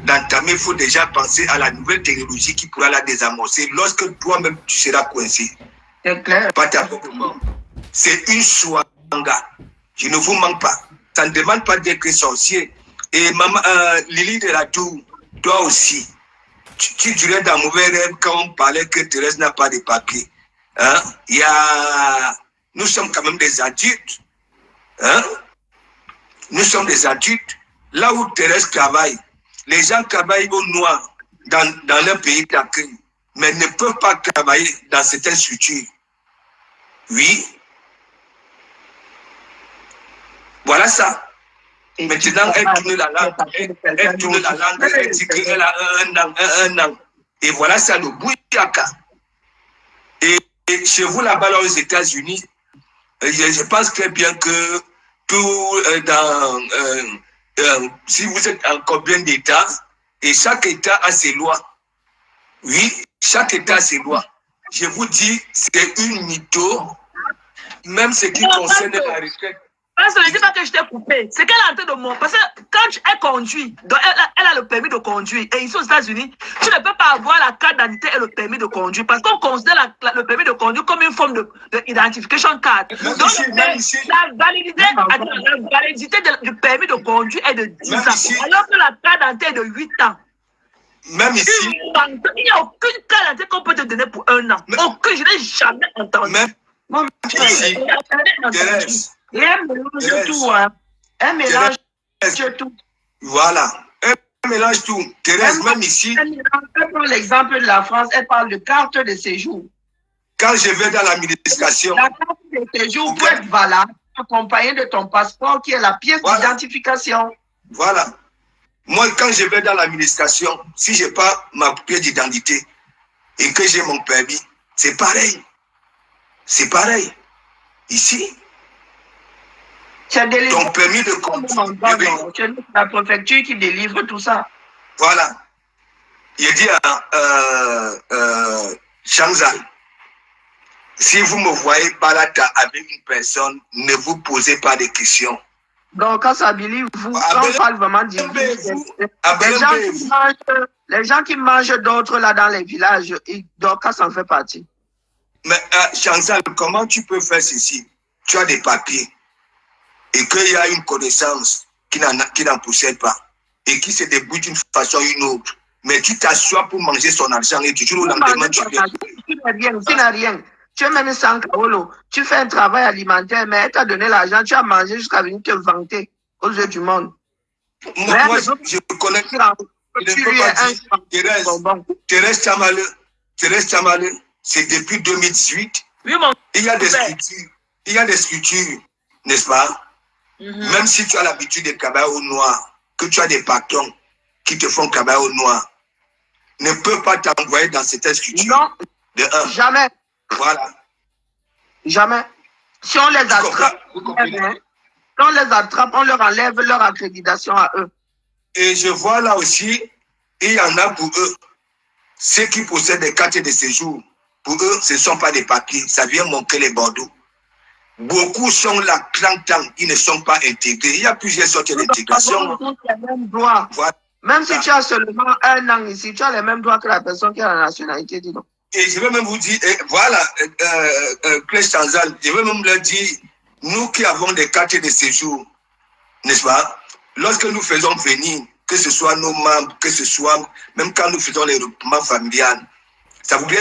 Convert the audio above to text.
d'entamer, il faut déjà penser à la nouvelle technologie qui pourra la désamorcer lorsque toi-même tu seras coincé. C'est clair. Pas ta propre mort. C'est une swanga. Je ne vous manque pas. Ça ne demande pas d'être sorcier. Et maman, Lily de la Tour, toi aussi, tu dirais dans mauvais rêve quand on parlait que Thérèse n'a pas de papier. Hein? Nous sommes quand même des adultes. Hein? Nous sommes des adultes. Là où Thérèse travaille, les gens travaillent au noir dans leur pays d'accueil, mais ne peuvent pas travailler dans certaines structures. Oui. Voilà ça. Et maintenant, elle tourne la langue. Elle tourne la langue. Elle dit qu'elle a un an. Et voilà ça, le bouyaka. Et chez vous, là-bas, aux États-Unis, je pense très bien que tout si vous êtes en combien d'États, et chaque État a ses lois. Oui, chaque État a ses lois. Je vous dis, c'est une mytho, même ce qui concerne la retraite. Parce que ne dis pas que je t'ai coupé. C'est qu'elle est en train de monter. Parce que quand elle conduit, donc elle a le permis de conduire. Et ici aux États-Unis, tu ne peux pas avoir la carte d'identité et le permis de conduire. Parce qu'on considère le permis de conduire comme une forme d'identification card. Donc, la validité du permis de conduire est de 10 ans. Alors que la carte d'identité est de 8 ans. Même ici. Il n'y a aucune carte d'identité qu'on peut te donner pour 1 an. Aucune, je n'ai jamais entendu. Même ici. Thérèse. Et elle mélange tout, hein. Elle mélange tout. Voilà. Elle mélange tout. Thérèse, même ici. Elle prend l'exemple de la France, elle parle de carte de séjour. Quand je vais dans l'administration. La carte de séjour peut être valable, accompagnée de ton passeport qui est la pièce d'identification. Voilà. Moi, quand je vais dans l'administration, si je n'ai pas ma pièce d'identité et que j'ai mon permis, c'est pareil. C'est pareil. Ici. Ton permis de conduire. C'est la préfecture qui délivre tout ça. Voilà. Il dit à Chanzal, si vous me voyez balada avec une personne, ne vous posez pas de questions. Donc, quand ça billy, vous, quand on parle vraiment du les gens qui mangent d'autres là dans les villages, donc quand ça en fait partie. Mais Chanzal, comment tu peux faire ceci? Tu as des papiers. Et qu'il y a une connaissance qui n'en possède pas et qui se débrouille d'une façon ou une autre. Mais tu t'assois pour manger son argent et du jour au lendemain, tu n'as rien. Tu es même sans kaolo. Tu fais un travail alimentaire, mais elle t'a donné l'argent, tu as mangé jusqu'à venir te vanter aux yeux du monde. Moi, je connais. Thérèse Tchamaleu, c'est depuis 2018. Oui, il y a des structures, n'est-ce pas? Même si tu as l'habitude de travailler au noir, que tu as des patrons qui te font travailler au noir, ne peut pas t'envoyer dans cette structure. Non, jamais. Voilà. Jamais. Si on les attrape, on leur enlève leur accréditation à eux. Et je vois là aussi, il y en a pour eux, ceux qui possèdent des cartes de séjour, pour eux, ce ne sont pas des papiers, ça vient manquer les bordeaux. Beaucoup sont là, 30 ans, ils ne sont pas intégrés. Il y a plusieurs sortes d'intégration. Voilà. Même si tu as seulement 1 an ici, tu as les mêmes droits que la personne qui a la nationalité, dis donc. Et je vais même vous dire, voilà, Claire Chanzal, je vais même leur dire, nous qui avons des cartes de séjour, n'est-ce pas, lorsque nous faisons venir, que ce soit nos membres, que ce soit, même quand nous faisons les regroupements familiales, ça voudrait